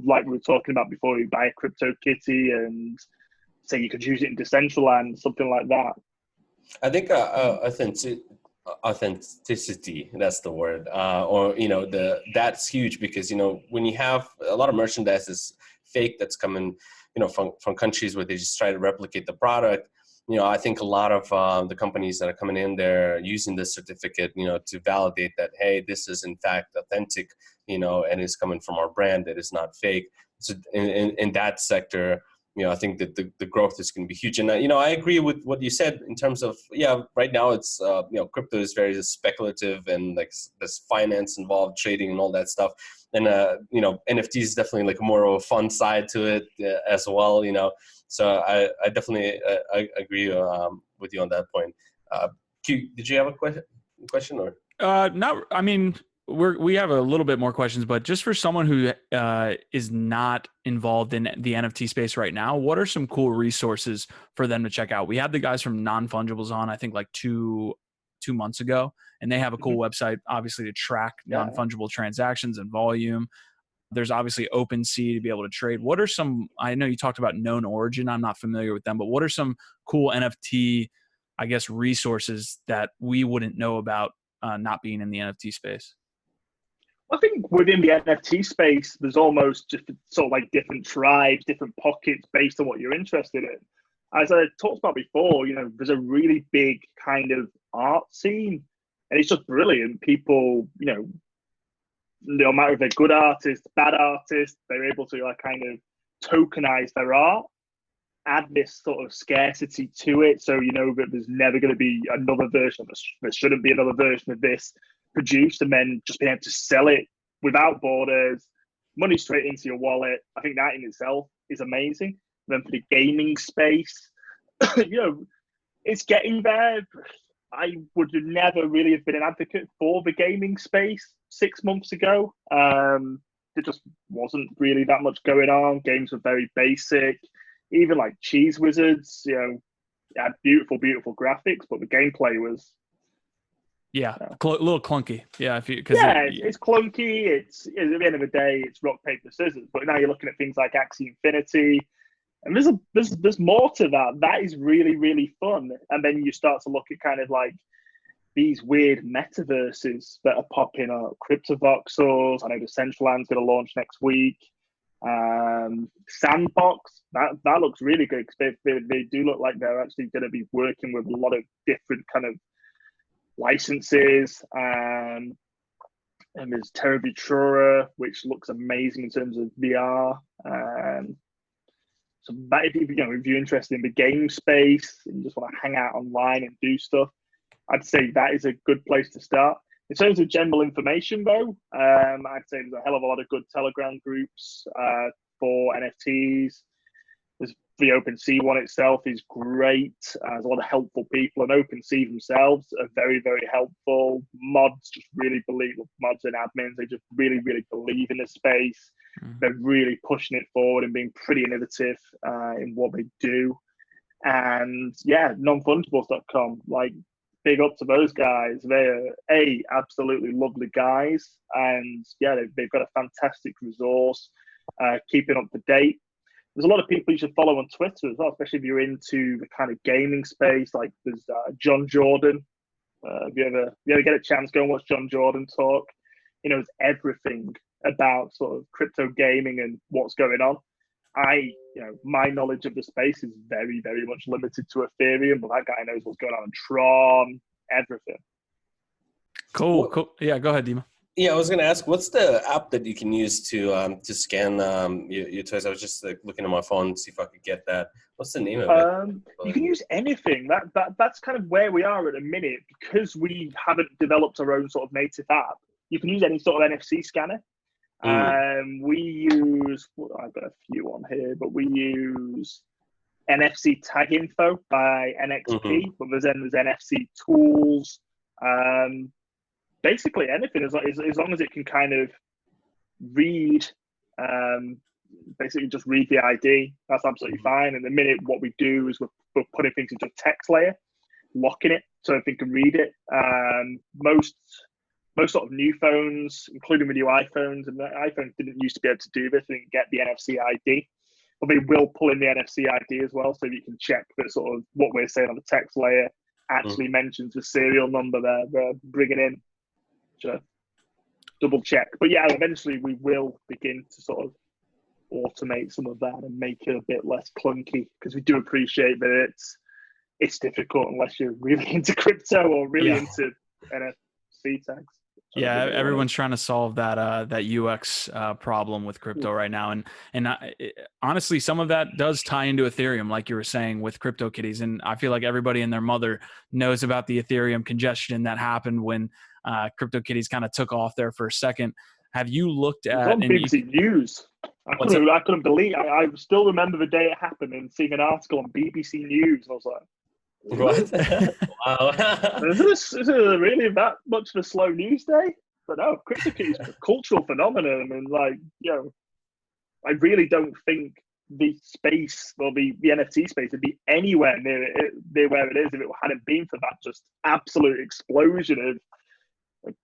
S1: like we were talking about before, you buy a crypto kitty and say you could use it in Decentraland, something like that.
S6: I think authenticity, that's the word, that's huge because, when you have a lot of merchandise is fake that's coming, from countries where they just try to replicate the product. I think a lot of the companies that are coming in there using this certificate, to validate that, hey, this is in fact authentic, and is coming from our brand, that is not fake. So in that sector, I think that the growth is going to be huge. And, I agree with what you said in terms of, right now it's, crypto is very speculative and like there's finance involved, trading and all that stuff. And, NFT is definitely like more of a fun side to it as well, So I definitely I agree with you on that point. Q, did you have a question or?
S5: No, I mean, we have a little bit more questions, but just for someone who is not involved in the NFT space right now, what are some cool resources for them to check out? We had the guys from Non-Fungibles on, I think like two months ago, and they have a cool website, obviously, to track non-fungible transactions and volume. There's obviously OpenSea to be able to trade. What are some, I know you talked about Known Origin. I'm not familiar with them, but what are some cool NFT, I guess, resources that we wouldn't know about not being in the NFT space?
S1: I think within the NFT space, there's almost just sort of like different tribes, different pockets based on what you're interested in. As I talked about before, there's a really big kind of art scene, and it's just brilliant. People, no matter if they're good artists, bad artists, they're able to like kind of tokenize their art, add this sort of scarcity to it. So that there's never going to be another version. There shouldn't be another version of this produced, and then just being able to sell it without borders, money straight into your wallet. I think that in itself is amazing. And then for the gaming space, it's getting there. I would never really have been an advocate for the gaming space 6 months ago. There just wasn't really that much going on. Games were very basic. Even like Cheese Wizards, had beautiful, beautiful graphics, but the gameplay was
S5: a little clunky. Yeah,
S1: it's clunky. It's at the end of the day, it's rock paper scissors. But now you're looking at things like Axie Infinity, and there's more to that. That is really, really fun. And then you start to look at kind of like these weird metaverses that are popping up. CryptoVoxels. I know Decentraland's going to launch next week. Sandbox, that looks really good because they do look like they're actually going to be working with a lot of different kind of licenses. And there's Terra Vitura, which looks amazing in terms of VR. So that if you're interested in the game space and you just want to hang out online and do stuff, I'd say that is a good place to start. In terms of general information, though, I'd say there's a hell of a lot of good Telegram groups for NFTs. The OpenSea one itself is great. There's a lot of helpful people, and OpenSea themselves are very, very helpful. Mods just really believe, mods and admins, they just really, really believe in the space. They're really pushing it forward and being pretty innovative in what they do. And non-fungibles.com, like, big up to those guys. They're absolutely lovely guys, and they've got a fantastic resource, keeping up to date. There's a lot of people you should follow on Twitter as well, especially if you're into the kind of gaming space. Like there's John Jordan. If you ever get a chance, go and watch John Jordan talk. He knows everything about sort of crypto gaming and what's going on. My knowledge of the space is very, very much limited to Ethereum, but that guy knows what's going on in Tron, everything.
S5: Cool. Yeah, go ahead, Dima.
S6: Yeah, I was going to ask, what's the app that you can use to scan your toys? I was just looking at my phone to see if I could get that. What's the name of it?
S1: You can use anything. That's kind of where we are at a minute, because we haven't developed our own sort of native app. you can use any sort of NFC scanner. We use, I've got a few on here, but we use NFC Tag Info by NXP, but there's NFC Tools. Basically anything, as long as it can kind of read, basically just read the ID, that's absolutely fine. And the minute what we do is we're putting things into a text layer, locking it so if it can read it. Most sort of new phones, including with new iPhones, and the iPhones didn't used to be able to do this, they didn't get the NFC ID. But they will pull in the NFC ID as well, so you can check that sort of what we're saying on the text layer actually mentions the serial number they're bringing in. To double check. But yeah, eventually we will begin to sort of automate some of that and make it a bit less clunky, because we do appreciate that it's difficult unless you're really into crypto or really into NFC tags.
S5: Yeah, everyone's trying to solve that UX problem with crypto right now, and honestly, some of that does tie into Ethereum, like you were saying with CryptoKitties. And I feel like everybody and their mother knows about the Ethereum congestion that happened when CryptoKitties kind of took off there for a second. Have you looked at
S1: on BBC News? I couldn't believe. I still remember the day it happened and seeing an article on BBC News. I was like,
S6: what? Wow.
S1: Is it really that much of a slow news day? But no, CryptoKitties is a cultural phenomenon, and I really don't think the space or the NFT space would be anywhere near where it is if it hadn't been for that just absolute explosion of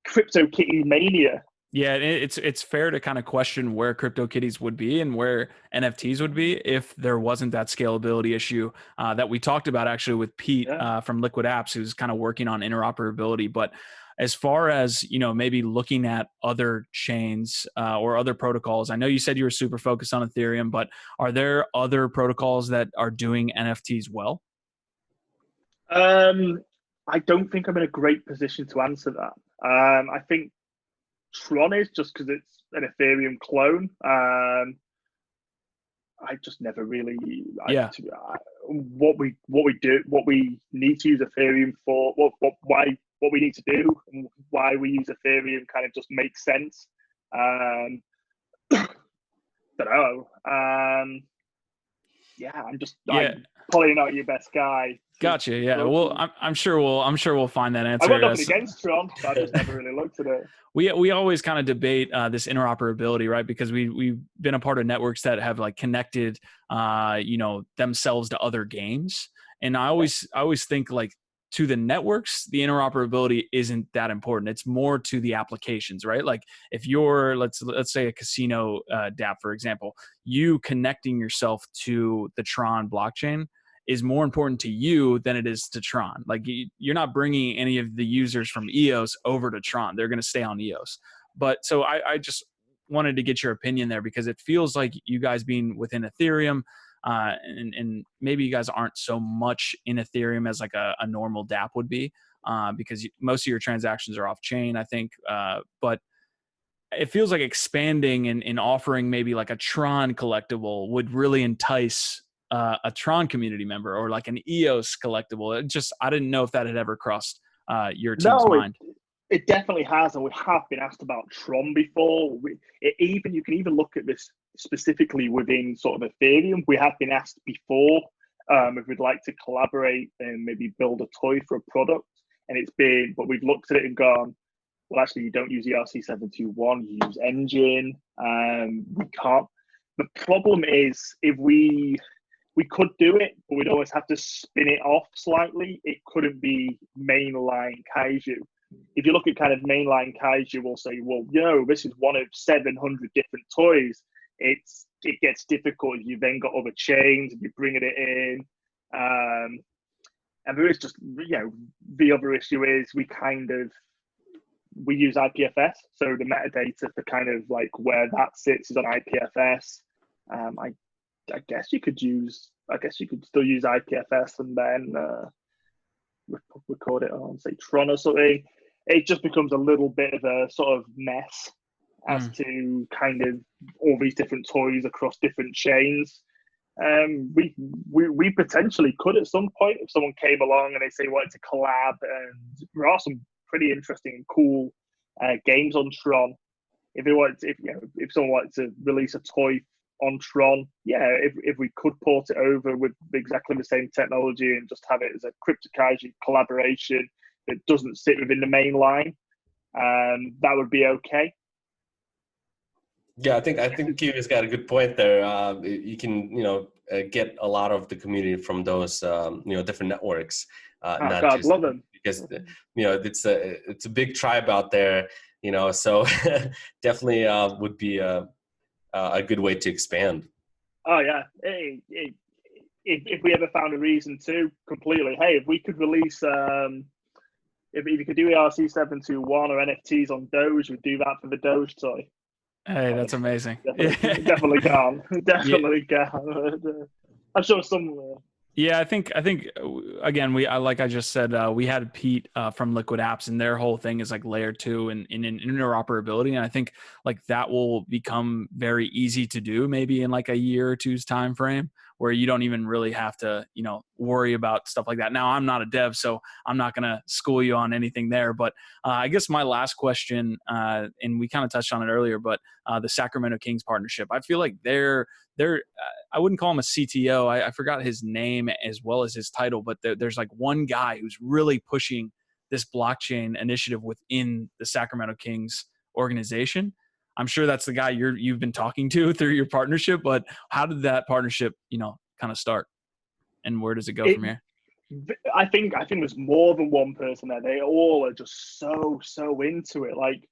S1: CryptoKitty mania.
S5: Yeah, it's fair to kind of question where CryptoKitties would be and where NFTs would be if there wasn't that scalability issue that we talked about actually with Pete from Liquid Apps, who's kind of working on interoperability. But as far as, maybe looking at other chains or other protocols, I know you said you were super focused on Ethereum, but are there other protocols that are doing NFTs well?
S1: I don't think I'm in a great position to answer that. I think Tron is, just because it's an Ethereum clone. I just never really. What we need to use Ethereum for, what we need to do, and why we use Ethereum kind of just makes sense. Don't know. I'm probably not your best guy.
S5: Gotcha. Yeah. Well, I'm sure we'll find that answer.
S1: I've got nothing against Tron, but I just never really looked at it.
S5: We always kind of debate this interoperability, right? Because we've been a part of networks that have connected, themselves to other games, and I always think to the networks, the interoperability isn't that important. It's more to the applications, right? Like if you're, let's say a casino dApp, for example, you connecting yourself to the Tron blockchain is more important to you than it is to Tron. Like you're not bringing any of the users from EOS over to Tron. They're going to stay on EOS. But so I just wanted to get your opinion there, because it feels like you guys being within Ethereum, and maybe you guys aren't so much in Ethereum as a normal dApp would be, because most of your transactions are off chain, I think. But it feels like expanding and offering maybe a Tron collectible would really entice a Tron community member, or an EOS collectible. I didn't know if that had ever crossed your team's mind.
S1: It definitely has, and we have been asked about Tron before. You can even look at this specifically within sort of Ethereum. We have been asked before if we'd like to collaborate and maybe build a toy for a product, but we've looked at it and gone, well, actually, you don't use ERC721, you use Engine. We can't. The problem is, if we could do it, but we'd always have to spin it off slightly. It couldn't be mainline Kaiju. If you look at kind of mainline Kaiju, we'll say, well, this is one of 700 different toys. It gets difficult if you then got other chains and you're bringing it in. And there is just, the other issue is we use IPFS. So the metadata for kind of where that sits is on IPFS. I guess you could still use IPFS and then record it on, say, Tron or something. It just becomes a little bit of a sort of mess as to kind of all these different toys across different chains. We potentially could at some point, if someone came along and they say wanted to collab, and there are some pretty interesting and cool games on Tron. If someone wanted to release a toy on Tron, if we could port it over with exactly the same technology and just have it as a CryptoKaiju collaboration that doesn't sit within the main line, that would be okay.
S6: Yeah, I think Kiwi's got a good point there. You can get a lot of the community from those different networks.
S1: God, love them,
S6: because it's a big tribe out there. So definitely would be a good way to expand.
S1: Oh yeah, if we ever found a reason to completely, hey, if we could release, if you could do ERC-721 or NFTs on Doge, we'd do that for the Doge toy.
S5: Hey, that's amazing.
S1: Definitely can. Definitely can. I'm sure somewhere.
S5: Yeah, I think again, like I just said, we had Pete from Liquid Apps, and their whole thing is like layer 2 and in interoperability, and I think like that will become very easy to do maybe in like a year or two's time frame, where you don't even really have to worry about stuff like that. Now, I'm not a dev, so I'm not going to school you on anything there, but I guess my last question, and we kind of touched on it earlier, but the Sacramento Kings partnership, I feel like they're I wouldn't call him a CTO. I forgot his name as well as his title, but there's like one guy who's really pushing this blockchain initiative within the Sacramento Kings organization. I'm sure that's the guy you've been talking to through your partnership, but how did that partnership, kind of start, and where does it go from here?
S1: I think there's more than one person there. They all are just so into it. Like,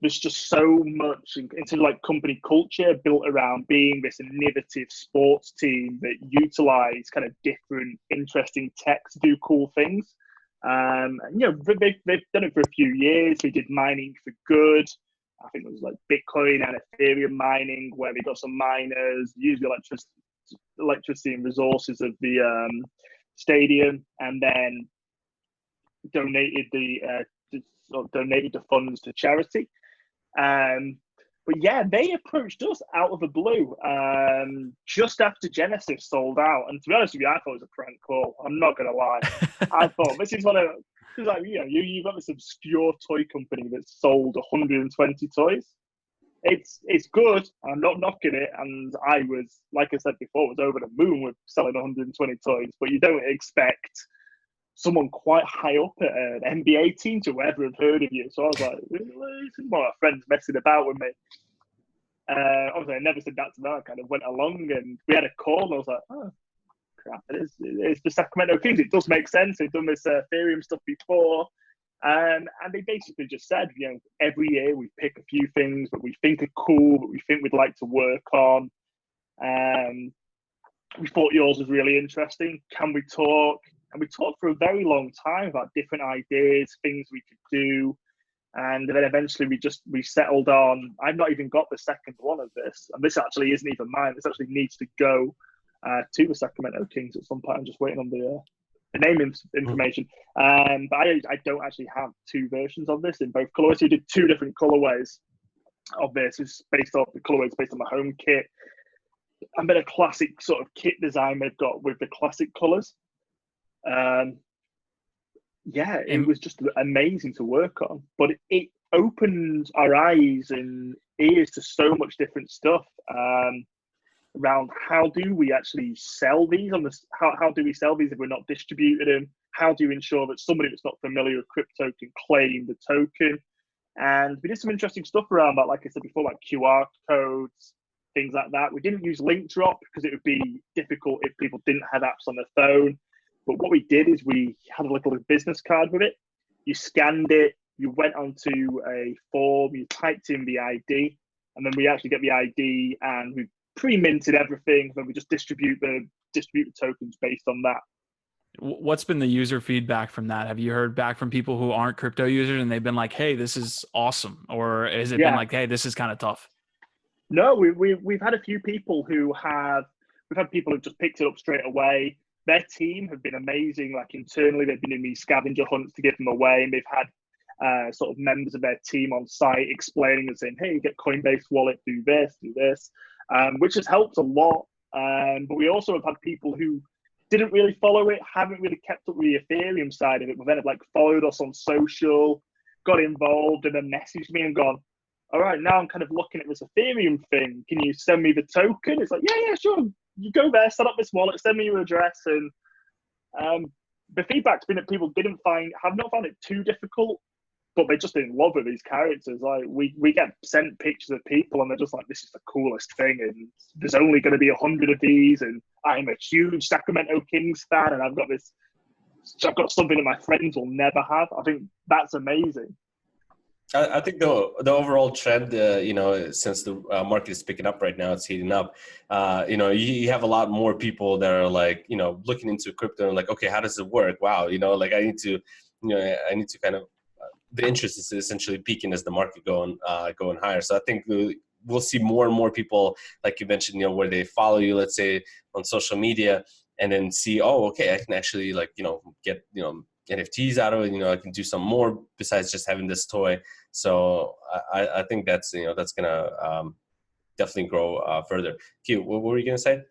S1: there's just so much into like company culture built around being this innovative sports team that utilize kind of different, interesting tech to do cool things. They've done it for a few years. We did mining for good. I think it was like Bitcoin and Ethereum mining, where they got some miners, used the electricity and resources of the stadium, and then donated the funds to charity. But yeah, they approached us out of the blue just after Genesis sold out. And to be honest with you, I thought it was a prank call. I'm not gonna lie. I thought this is like you've got this obscure toy company that sold 120 toys. It's good. I'm not knocking it, and I was, like I said before, was over the moon with selling 120 toys. But you don't expect someone quite high up at an NBA team to ever have heard of you. So I was like, this is one of my friends messing about with me. Obviously, I never said that to them. I kind of went along, and we had a call, and I was like, oh, crap, it's the Sacramento Kings. It does make sense. They've done this Ethereum stuff before. And they basically just said, every year we pick a few things that we think are cool, that we think we'd like to work on. We thought yours was really interesting. Can we talk? And we talked for a very long time about different ideas, things we could do. And then eventually we settled on, I've not even got the second one of this. And this actually isn't even mine. This actually needs to go to the Sacramento Kings at some point. I'm just waiting on the name information. But I don't actually have two versions of this in both colorways. So we did two different colorways of this. It's based off the colorways based on my home kit. And then a classic sort of kit design they've got with the classic colors. It was just amazing to work on, but it opened our eyes and ears to so much different stuff around how do we actually sell these how do we sell these if we're not distributing them? How do you ensure that somebody that's not familiar with crypto can claim the token? And we did some interesting stuff around that, like I said before, like QR codes, things like that. We didn't use link drop because it would be difficult if people didn't have apps on their phone. But what we did is we had a little business card with it. You scanned it, you went onto a form, you typed in the ID, and then we actually get the ID and we pre-minted everything. Then we just distribute the tokens based on that.
S5: What's been the user feedback from that? Have you heard back from people who aren't crypto users and they've been like, hey, this is awesome? Or has it been like, hey, this is kind of tough?
S1: No, we've had a few people who've just picked it up straight away. Their team have been amazing. Like internally, they've been in these scavenger hunts to give them away, and they've had sort of members of their team on site explaining and saying, "Hey, get Coinbase wallet, do this," which has helped a lot. But we also have had people who didn't really follow it, haven't really kept up with the Ethereum side of it, but then have like followed us on social, got involved and then messaged me and gone, all right, now I'm kind of looking at this Ethereum thing. Can you send me the token? It's like, yeah, sure. You go there, set up this wallet, send me your address. And the feedback's been that people have not found it too difficult, but they're just in love with these characters. Like we get sent pictures of people and they're just like, this is the coolest thing. And there's only going to be 100 of these. And I'm a huge Sacramento Kings fan. And I've got something that my friends will never have. I think that's amazing.
S6: I think the overall trend, since the market is picking up right now, it's heating up. You have a lot more people that are like, looking into crypto and like, okay, how does it work? Wow, like I need to kind of, the interest is essentially peaking as the market going higher. So I think we'll see more and more people, like you mentioned, where they follow you, let's say on social media, and then see, oh, okay, I can actually get NFTs out of it. I can do some more besides just having this toy. So I think that's gonna definitely grow further. Q, what were you gonna say?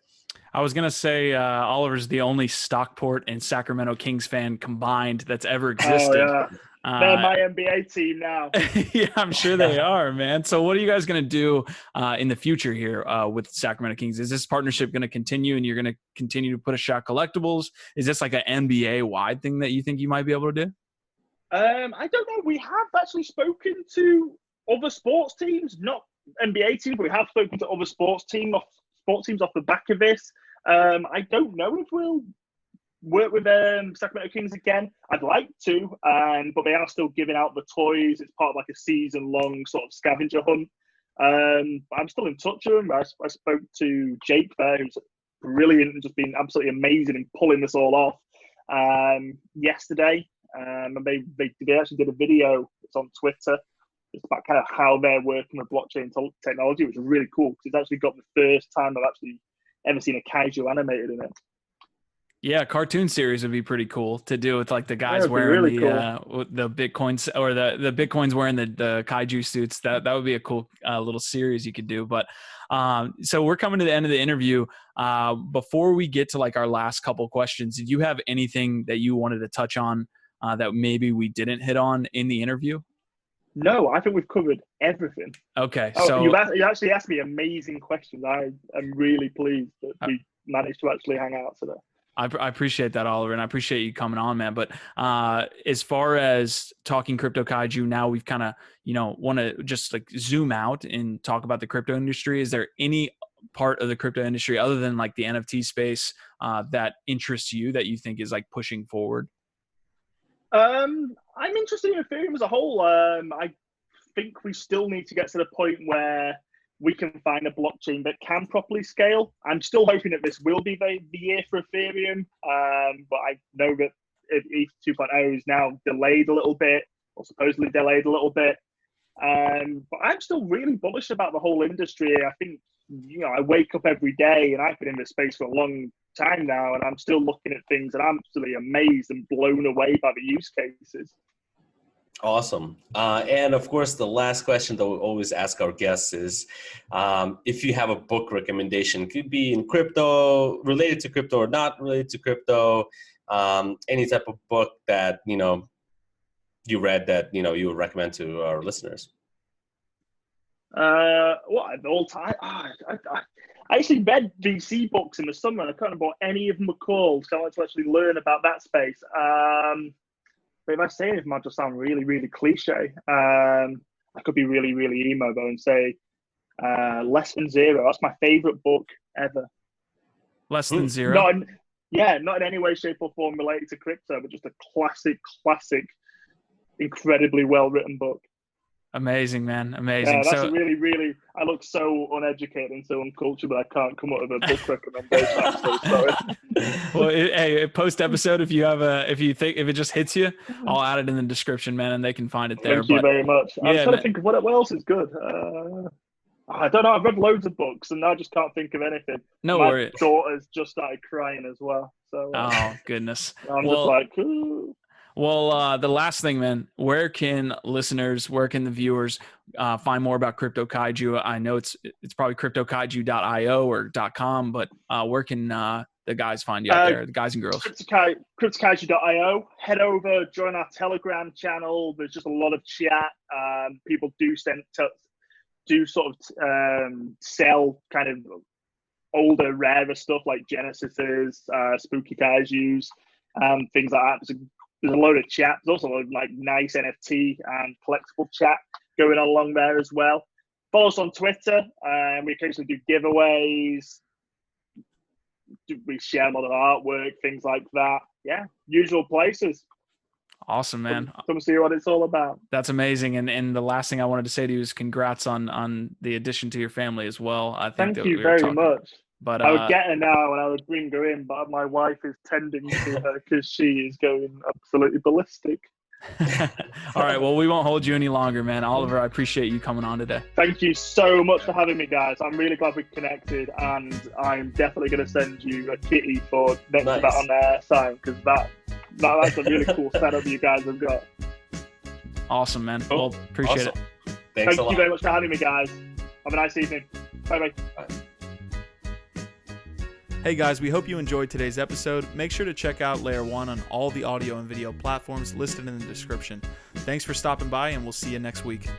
S5: I was gonna say Oliver's the only Stockport and Sacramento Kings fan combined that's ever existed.
S1: Oh, yeah. They're my NBA team now.
S5: Yeah, I'm sure they are, man. So what are you guys going to do in the future here with Sacramento Kings? Is this partnership going to continue and you're going to continue to put a shot collectibles? Is this like an NBA wide thing that you think you might be able to do?
S1: I don't know. We have actually spoken to other sports teams, not NBA teams, but we have spoken to other sports teams off the back of this. I don't know if we'll work with Sacramento Kings again. I'd like to, but they are still giving out the toys. It's part of like a season-long sort of scavenger hunt. I'm still in touch with them. I spoke to Jake there, who's brilliant and just been absolutely amazing in pulling this all off yesterday. And they actually did a video. It's on Twitter. It's about kind of how they're working with blockchain technology, which is really cool because it's actually got the first time I've actually ever seen a kaiju animated in it.
S5: Yeah, cartoon series would be pretty cool to do with like the guys wearing really the Bitcoins or the Bitcoins wearing the kaiju suits. That would be a cool little series you could do. But so we're coming to the end of the interview. Before we get to like our last couple questions, did you have anything that you wanted to touch on that maybe we didn't hit on in the interview?
S1: No, I think we've covered everything.
S5: Okay,
S1: so you actually asked me amazing questions. I am really pleased that we managed to actually hang out today.
S5: I appreciate that, Oliver, and I appreciate you coming on, man. But as far as talking CryptoKaiju, now we've kind of, want to just like zoom out and talk about the crypto industry. Is there any part of the crypto industry other than like the NFT space that interests you that you think is like pushing forward?
S1: I'm interested in Ethereum as a whole. I think we still need to get to the point where we can find a blockchain that can properly scale. I'm still hoping that this will be the year for Ethereum, but I know that ETH 2.0 is now delayed a little bit, or supposedly delayed a little bit. But I'm still really bullish about the whole industry. I think, I wake up every day, and I've been in this space for a long time now, and I'm still looking at things and I'm absolutely amazed and blown away by the use cases.
S6: Awesome. And of course, the last question that we always ask our guests is if you have a book recommendation, could be in crypto, related to crypto or not related to crypto, any type of book that, you read that, you would recommend to our listeners.
S1: All time? I actually read VC books in the summer and I can't remember what any of them were called. So I wanted to actually learn about that space. But if I say anything, it might just sound really, really cliche. I could be really, really emo though and say Less Than Zero. That's my favorite book ever.
S5: Less Than Zero?
S1: Not in any way, shape or form related to crypto, but just a classic, incredibly well-written book.
S5: Amazing, man. Amazing.
S1: Yeah, that's really, really, I look so uneducated and so uncultured, but I can't come up with a book recommendation. I'm so sorry.
S5: Well, hey, post episode, if it just hits you, I'll add it in the description, man, and they can find it there.
S1: Thank you very much. I'm trying to think of what else is good. I don't know. I've read loads of books and I just can't think of anything.
S5: No
S1: My
S5: worries.
S1: daughter's just started crying as well. So.
S5: Oh, goodness.
S1: I'm just like, ooh.
S5: Well, the last thing, man, where can the viewers find more about CryptoKaiju? I know it's probably cryptokaiju.io or .com, but where can the guys find you out there, the guys and girls?
S1: CryptoKaiju.io. Head over, join our Telegram channel. There's just a lot of chat. People do sell kind of older, rarer stuff like Genesises, spooky kaijus, things like that. There's a load of chat. There's also a lot of like nice NFT and collectible chat going on along there as well. Follow us on Twitter. We occasionally do giveaways. We share a lot of artwork, things like that. Yeah, usual places.
S5: Awesome, man.
S1: Come see what it's all about.
S5: That's amazing. And the last thing I wanted to say to you is congrats on the addition to your family as well. I think
S1: Thank you very much.
S5: But
S1: I would get her now and I would bring her in, but my wife is tending to her because she is going absolutely ballistic.
S5: All right, well, we won't hold you any longer, man. Oliver, I appreciate you coming on today.
S1: Thank you so much for having me, guys. I'm really glad we connected, and I'm definitely going to send you a kitty for next to that on their sign, because that's a really cool setup you guys have got.
S5: Awesome, man. Well, appreciate it.
S6: Thanks
S1: Thank you very much for having me, guys. Have a nice evening. Bye-bye.
S6: Bye.
S4: Hey guys, we hope you enjoyed today's episode. Make sure to check out Layer 1 on all the audio and video platforms listed in the description. Thanks for stopping by, and we'll see you next week.